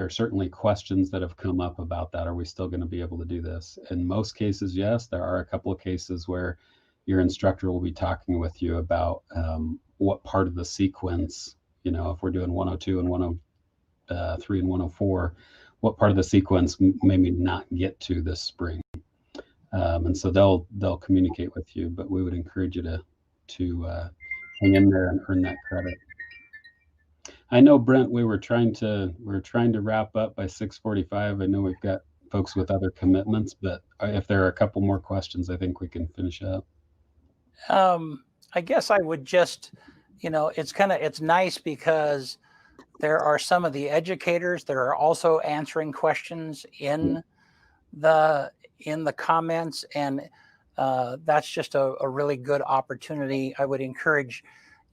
certainly questions that have come up about that. Are we still going to be able to do this? In most cases, yes. There are a couple of cases where your instructor will be talking with you about what part of the sequence, if we're doing 102 and 103 and 104, what part of the sequence maybe not get to this spring. And so they'll communicate with you, but we would encourage you to hang in there and earn that credit. I know, Brent, we were trying to wrap up by 6:45. I know we've got folks with other commitments, but if there are a couple more questions, I think we can finish up. I guess I would just, it's nice because there are some of the educators that are also answering questions in the comments, and that's just a really good opportunity. I would encourage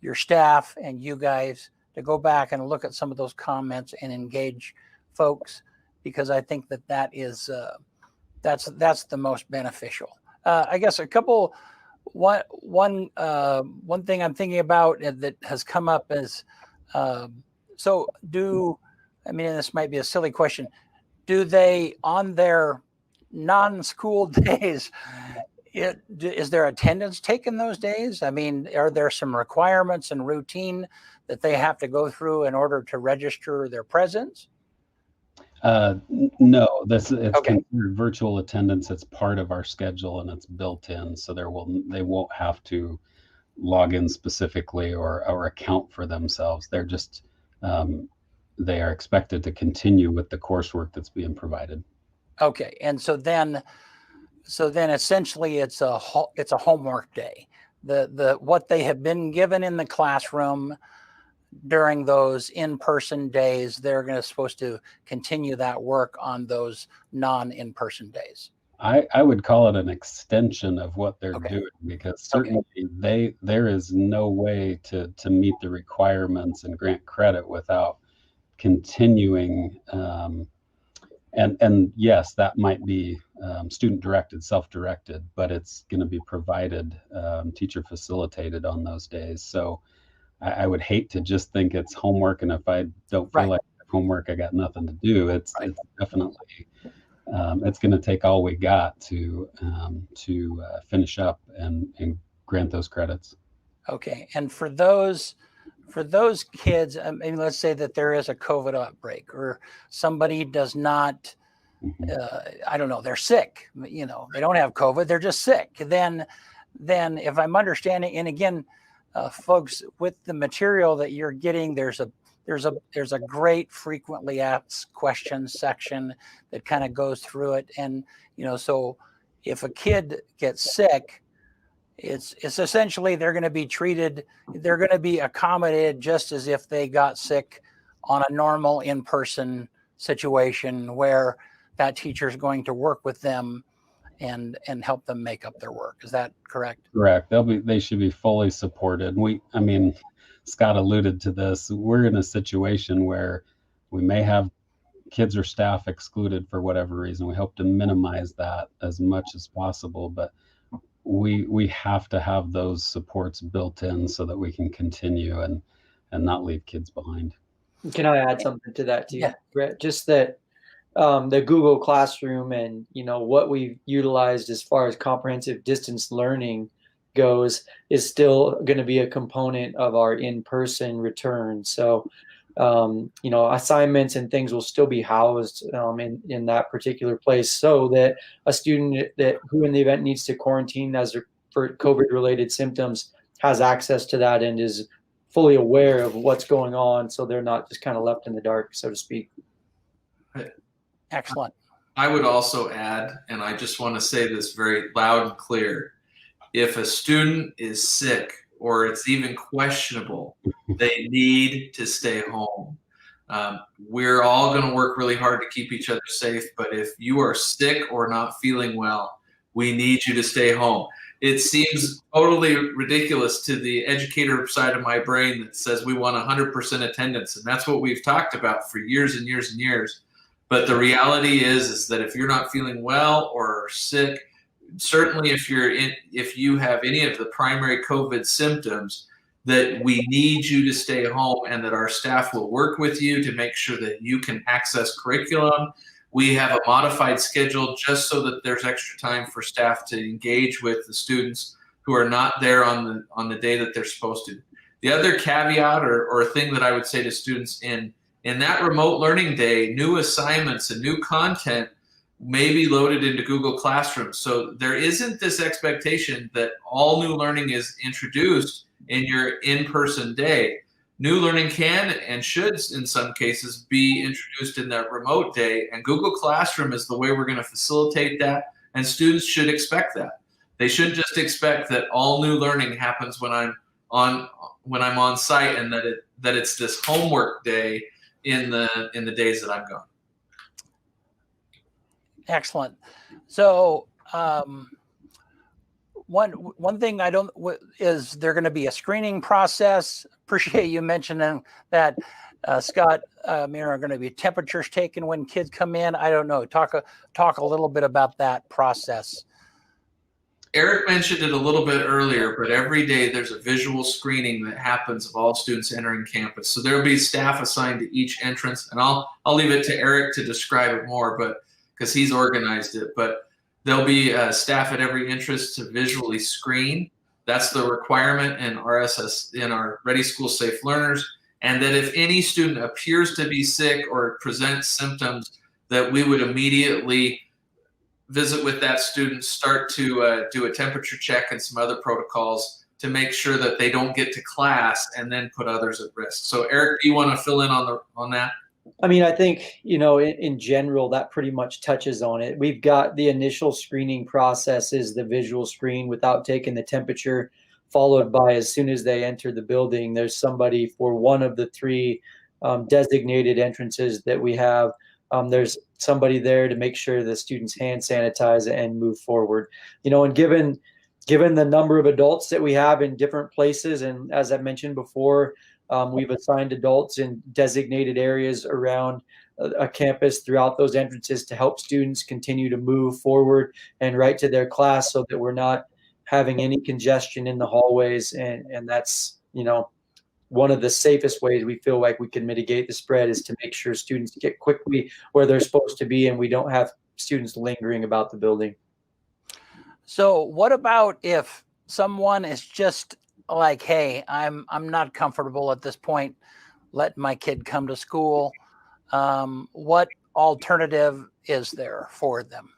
your staff and you guys to go back and look at some of those comments and engage folks, because I think that is that's the most beneficial. I guess one thing I'm thinking about that has come up is, this might be a silly question, do they, on their non-school days, is there attendance taken those days? I mean, are there some requirements and routine that they have to go through in order to register their presence? No, it's Okay. considered virtual attendance. It's part of our schedule and it's built in, so they won't have to log in specifically or account for themselves. They're just they are expected to continue with the coursework that's being provided. Okay, and so then essentially it's a homework day. The what they have been given in the classroom during those in-person days, they're supposed to continue that work on those non-in-person days. I would call it an extension of what they're Okay. doing, because certainly there is no way to meet the requirements and grant credit without continuing. And yes, that might be student-directed, self-directed, but it's going to be provided, teacher facilitated on those days. So I would hate to just think it's homework, and if I don't feel like homework, I got nothing to do. It's definitely it's going to take all we got to finish up and grant those credits. Okay, and for those kids, I mean, let's say that there is a COVID outbreak or somebody does not, I don't know, they're sick. They don't have COVID, they're just sick. Then if I'm understanding, and again, folks, with the material that you're getting, there's a great frequently asked questions section that kind of goes through it. And, so if a kid gets sick, it's essentially they're going to be accommodated just as if they got sick on a normal in-person situation where that teacher is going to work with them and help them make up their work. Is that correct? Correct. They should be fully supported. Scott alluded to this. We're in a situation where we may have kids or staff excluded for whatever reason. We hope to minimize that as much as possible, but we have to have those supports built in so that we can continue and not leave kids behind. Can I add something to that too, Yeah. Brett? Just that the Google Classroom and what we've utilized as far as comprehensive distance learning goes is still going to be a component of our in-person return. So assignments and things will still be housed in that particular place, so that a student who in the event needs to quarantine for COVID related symptoms has access to that and is fully aware of what's going on, so they're not just kind of left in the dark, so to speak. Excellent. I would also add, and I just want to say this very loud and clear, if a student is sick or it's even questionable, they need to stay home. We're all going to work really hard to keep each other safe, but if you are sick or not feeling well, we need you to stay home. It seems totally ridiculous to the educator side of my brain that says we want 100% attendance, and that's what we've talked about for years and years and years. But the reality is that if you're not feeling well or sick, certainly if you have any of the primary COVID symptoms, that we need you to stay home and that our staff will work with you to make sure that you can access curriculum. We have a modified schedule just so that there's extra time for staff to engage with the students who are not there on the day that they're supposed to. The other caveat or thing that I would say to students in that remote learning day, new assignments and new content may be loaded into Google Classroom. So there isn't this expectation that all new learning is introduced in your in-person day. New learning can and should, in some cases, be introduced in that remote day, and Google Classroom is the way we're going to facilitate that, and students should expect that. They shouldn't just expect that all new learning happens when I'm on site, and that it's this homework day in the days that I'm gone. Excellent. So one thing is there going to be a screening process. Appreciate you mentioning that, Scott. Are going to be temperatures taken when kids come in? I don't know. Talk a little bit about that process. Eric mentioned it a little bit earlier, but every day there's a visual screening that happens of all students entering campus. So there'll be staff assigned to each entrance, and I'll leave it to Eric to describe it more, but because he's organized it. But there'll be staff at every entrance to visually screen. That's the requirement in RSS, in our Ready School Safe Learners. And that if any student appears to be sick or presents symptoms, that we would immediately visit with that student, start to do a temperature check and some other protocols to make sure that they don't get to class and then put others at risk. So Eric, do you want to fill in on that? I mean, I think, in general, that pretty much touches on it. We've got the initial screening process is the visual screen without taking the temperature, followed by, as soon as they enter the building, there's somebody for one of the three designated entrances that we have. There's somebody there to make sure the students hand sanitize and move forward. And given the number of adults that we have in different places, and as I mentioned before, we've assigned adults in designated areas around a campus throughout those entrances to help students continue to move forward and right to their class, so that we're not having any congestion in the hallways. And that's, one of the safest ways we feel like we can mitigate the spread is to make sure students get quickly where they're supposed to be and we don't have students lingering about the building. So what about if someone is just like, hey, I'm not comfortable at this point, let my kid come to school? What alternative is there for them?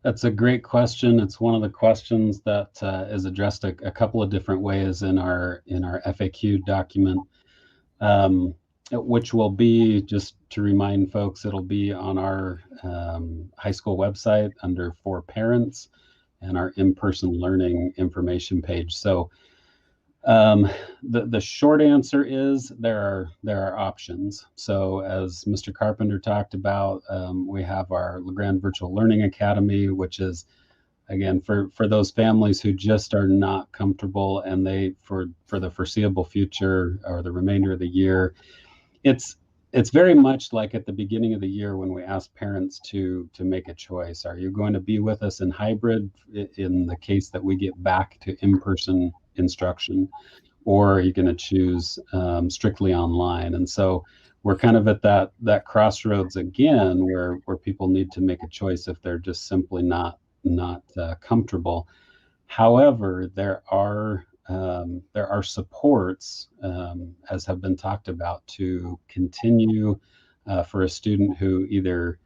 That's a great question. It's one of the questions that is addressed a couple of different ways in our FAQ document, which will be, just to remind folks, it'll be on our high school website under For Parents and our in-person learning information page. So The short answer is there are options. So as Mr. Carpenter talked about, we have our LeGrand Virtual Learning Academy, which is, again, for those families who just are not comfortable and they for the foreseeable future or the remainder of the year, it's very much like at the beginning of the year when we ask parents to make a choice. Are you going to be with us in hybrid in the case that we get back to in-person instruction, or are you going to choose strictly online? And so we're kind of at that crossroads again where people need to make a choice if they're just simply not comfortable. However, there are supports, as have been talked about, to continue for a student who either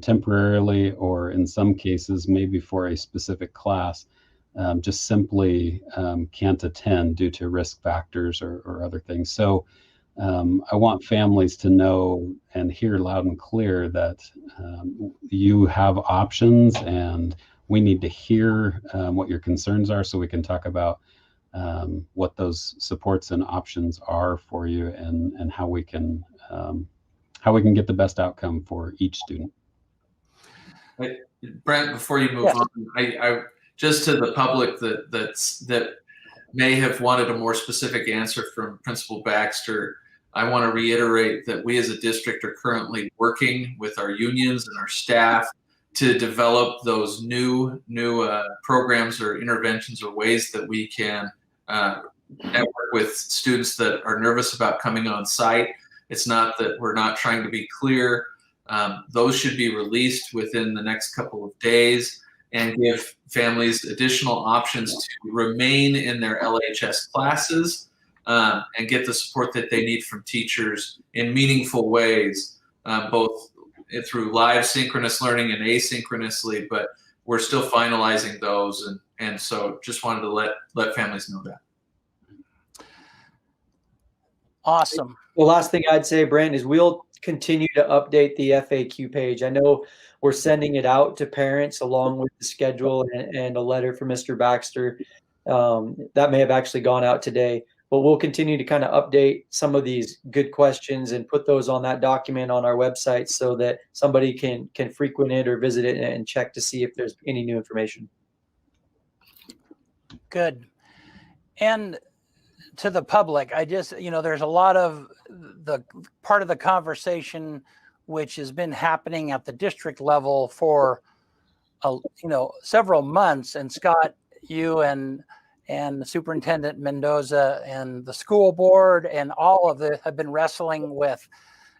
temporarily or in some cases maybe for a specific class just simply can't attend due to risk factors or other things. So I want families to know and hear loud and clear that you have options, and we need to hear what your concerns are so we can talk about what those supports and options are for you, and how we can get the best outcome for each student. Brent, before you move Yes. on, I just to the public that may have wanted a more specific answer from Principal Baxter, I want to reiterate that we as a district are currently working with our unions and our staff to develop those new programs or interventions or ways that we can network with students that are nervous about coming on site. It's not that we're not trying to be clear. Those should be released within the next couple of days and give families additional options to remain in their LHS classes and get the support that they need from teachers in meaningful ways, both through live synchronous learning and asynchronously, but we're still finalizing those. And so just wanted to let families know that. Awesome. The last thing I'd say, Brent, is we'll continue to update the FAQ page. I know we're sending it out to parents along with the schedule and a letter from Mr. Baxter. That may have actually gone out today, but we'll continue to kind of update some of these good questions and put those on that document on our website so that somebody can frequent it or visit it and check to see if there's any new information. Good. And to the public, I just, there's a lot of the part of the conversation which has been happening at the district level for, several months. And Scott, you and Superintendent Mendoza and the school board and all of it have been wrestling with,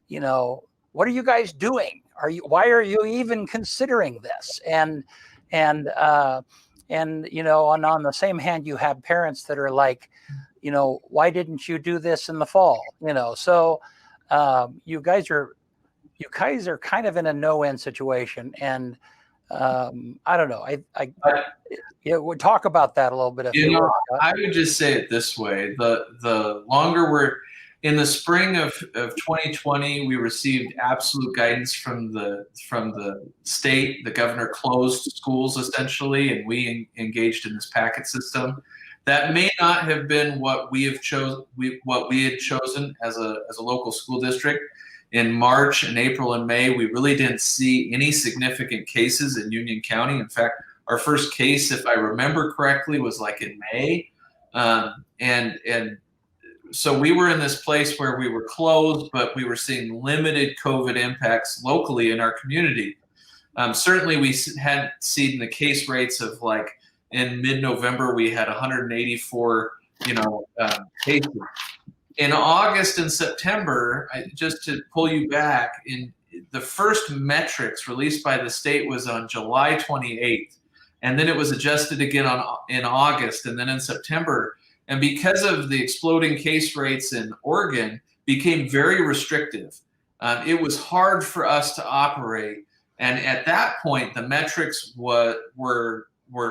what are you guys doing? Why are you even considering this? And on the same hand, you have parents that are like, why didn't you do this in the fall? So you guys are kind of in a no-win situation. And I don't know. We'll talk about that a little bit. I would just say it this way: the longer we're in the spring of 2020, we received absolute guidance from the state. The governor closed schools essentially, and we engaged in this packet system. That may not have been what we had chosen as a local school district. In March and April and May, we really didn't see any significant cases in Union County. In fact, our first case, if I remember correctly, was like in May. And so we were in this place where we were closed, but we were seeing limited COVID impacts locally in our community. Certainly we had seen the case rates of like in mid-November, we had 184, cases. In August and September, just to pull you back, in the first metrics released by the state was on July 28th, and then it was adjusted again in August, and then in September. And because of the exploding case rates in Oregon, became very restrictive. It was hard for us to operate, and at that point, the metrics were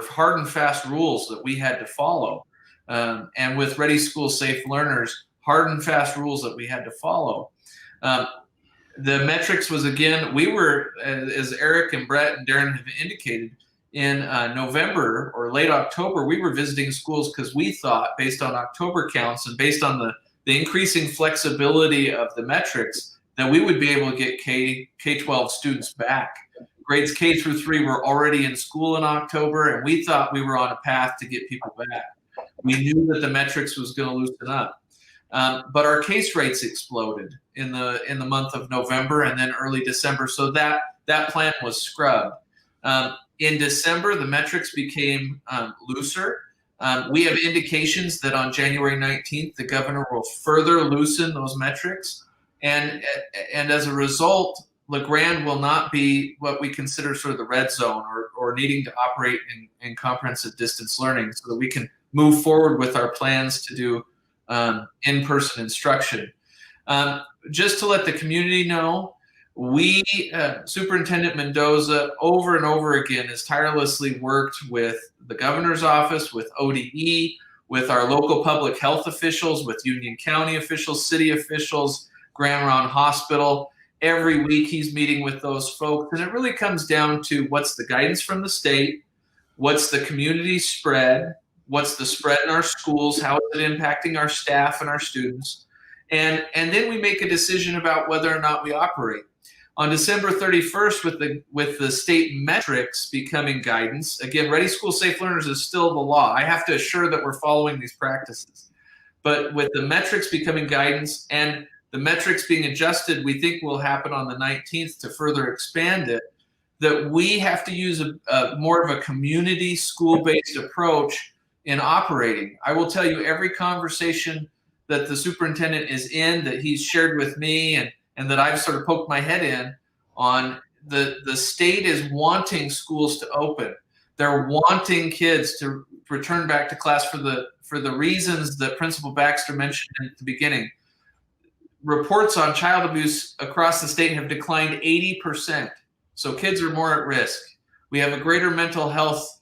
hard and fast rules that we had to follow. And with Ready School Safe Learners, hard and fast rules that we had to follow. The metrics was, again, we were, as Eric and Brett and Darren have indicated, in November or late October, we were visiting schools because we thought, based on October counts and based on the increasing flexibility of the metrics, that we would be able to get K-12 students back. Grades K through 3 were already in school in October, and we thought we were on a path to get people back. We knew that the metrics was going to loosen up. But our case rates exploded in the month of November and then early December, so that plan was scrubbed. In December, the metrics became looser. We have indications that on January 19th, the governor will further loosen those metrics. And as a result, LeGrand will not be what we consider sort of the red zone or needing to operate in comprehensive distance learning, so that we can move forward with our plans to do in-person instruction. Just to let the community know, we, Superintendent Mendoza, over and over again has tirelessly worked with the governor's office, with ODE, with our local public health officials, with Union County officials, city officials, Grand Ronde Hospital. Every week he's meeting with those folks, and it really comes down to what's the guidance from the state, what's the community spread, what's the spread in our schools, how is it impacting our staff and our students, and then we make a decision about whether or not we operate. On December 31st, with the state metrics becoming guidance, again, Ready School Safe Learners is still the law. I have to assure that we're following these practices. But with the metrics becoming guidance and the metrics being adjusted, we think will happen on the 19th to further expand it, that we have to use a more of a community school-based approach in operating. I will tell you, every conversation that the superintendent is in, that he's shared with me and that I've sort of poked my head in on, the state is wanting schools to open. They're wanting kids to return back to class for the reasons that Principal Baxter mentioned at the beginning. Reports on child abuse across the state have declined 80%. So kids are more at risk. We have a greater mental health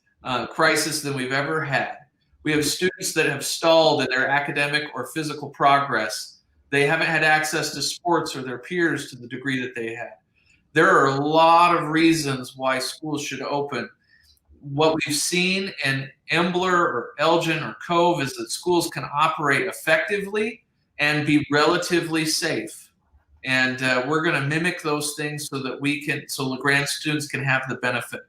crisis than we've ever had. We have students that have stalled in their academic or physical progress. They haven't had access to sports or their peers to the degree that they had. There are a lot of reasons why schools should open. What we've seen in Embler or Elgin or Cove is that schools can operate effectively and be relatively safe. And we're going to mimic those things so that so LeGrand students can have the benefit.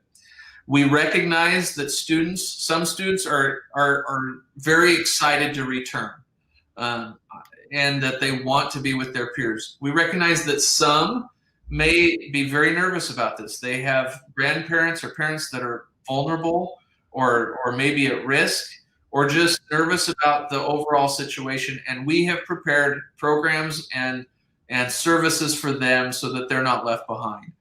We recognize that some students are very excited to return and that they want to be with their peers. We recognize that some may be very nervous about this. They have grandparents or parents that are vulnerable or maybe at risk, or just nervous about the overall situation. And we have prepared programs and services for them so that they're not left behind.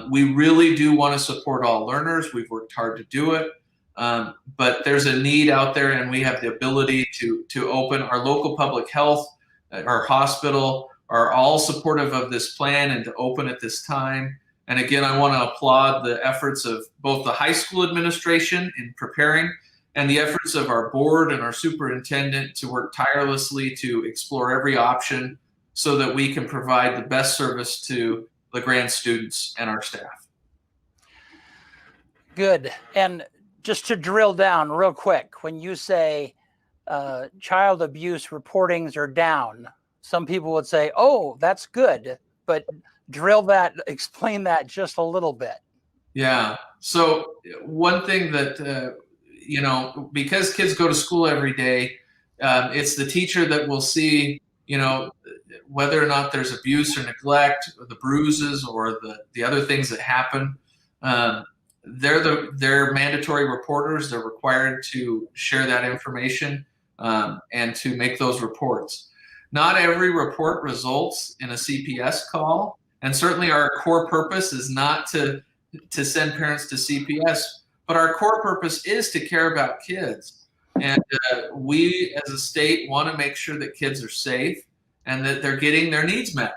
We really do want to support all learners. We've worked hard to do it. But there's a need out there, and we have the ability to open. Our local public health, our hospital are all supportive of this plan and to open at this time. And again, I want to applaud the efforts of both the high school administration in preparing and the efforts of our board and our superintendent to work tirelessly to explore every option so that we can provide the best service to LeGrand students and our staff. Good. And just to drill down real quick, when you say child abuse reportings are down, some people would say, oh, that's good, but explain that just a little bit. Yeah. So one thing that, because kids go to school every day, it's the teacher that will see, whether or not there's abuse or neglect, or the bruises or the other things that happen. They're mandatory reporters. They're required to share that information and to make those reports. Not every report results in a CPS call, and certainly our core purpose is not to send parents to CPS, but our core purpose is to care about kids. And we as a state want to make sure that kids are safe and that they're getting their needs met.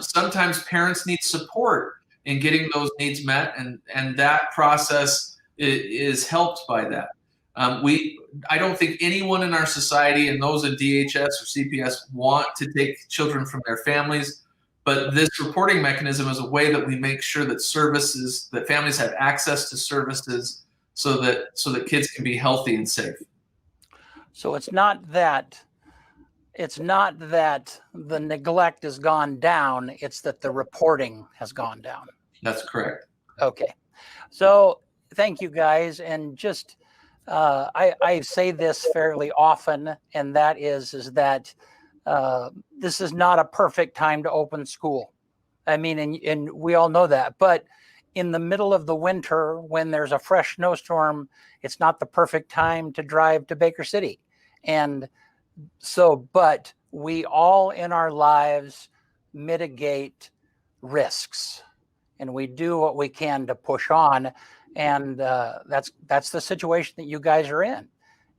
Sometimes parents need support in getting those needs met, and that process is helped by that. I don't think anyone in our society, and those in DHS or CPS, want to take children from their families. But this reporting mechanism is a way that we make sure that that families have access to services so that kids can be healthy and safe. So it's not that the neglect has gone down, it's that the reporting has gone down. That's correct. Okay. So thank you guys. And just I say this fairly often, and that is that this is not a perfect time to open school. I mean, and we all know that, but in the middle of the winter, when there's a fresh snowstorm, it's not the perfect time to drive to Baker City. And so, but we all in our lives mitigate risks, and we do what we can to push on. And that's the situation that you guys are in,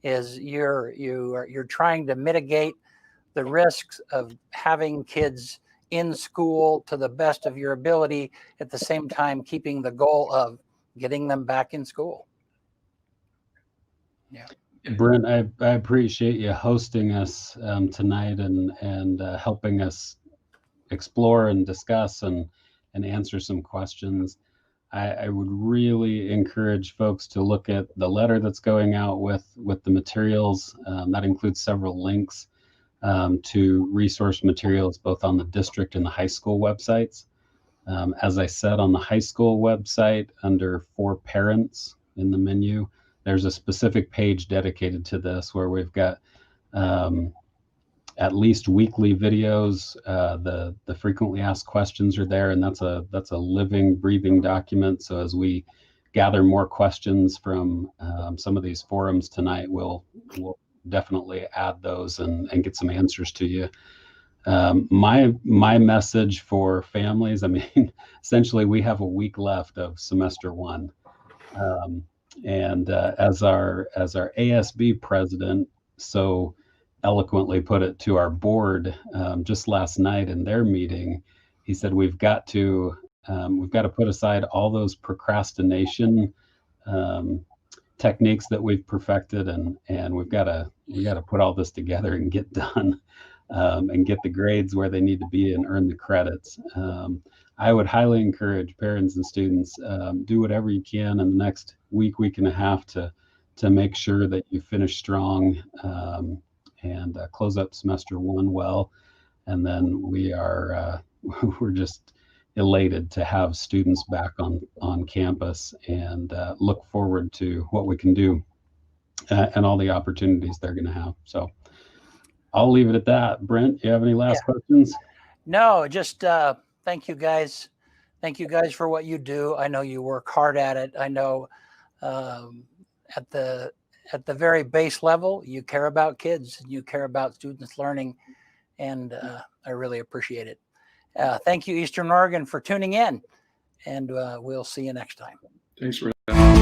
is you're trying to mitigate the risks of having kids in school to the best of your ability, at the same time keeping the goal of getting them back in school. Yeah. Brent, I appreciate you hosting us tonight and helping us explore and discuss and answer some questions. I would really encourage folks to look at the letter that's going out with the materials. That includes several links to resource materials both on the district and the high school websites. As I said, on the high school website, under For Parents in the menu, there's a specific page dedicated to this where we've got at least weekly videos. The frequently asked questions are there, and that's a living, breathing document. So as we gather more questions from some of these forums tonight, we'll definitely add those and get some answers to you. My message for families, I mean, essentially we have a week left of semester one. And as our ASB president so eloquently put it to our board just last night in their meeting, he said we've got to put aside all those procrastination techniques that we've perfected, and we've got to put all this together and get done and get the grades where they need to be and earn the credits. I would highly encourage parents and students, do whatever you can in the next week and a half to make sure that you finish strong and close up semester one well. And then we're just elated to have students back on campus and look forward to what we can do and all the opportunities they're going to have. So I'll leave it at that. Brent, you have any last questions? No, just thank you guys. Thank you guys for what you do. I know you work hard at it. I know at the very base level, you care about kids, you care about students learning, and I really appreciate it. Thank you, Eastern Oregon, for tuning in, and we'll see you next time. Thanks for having me.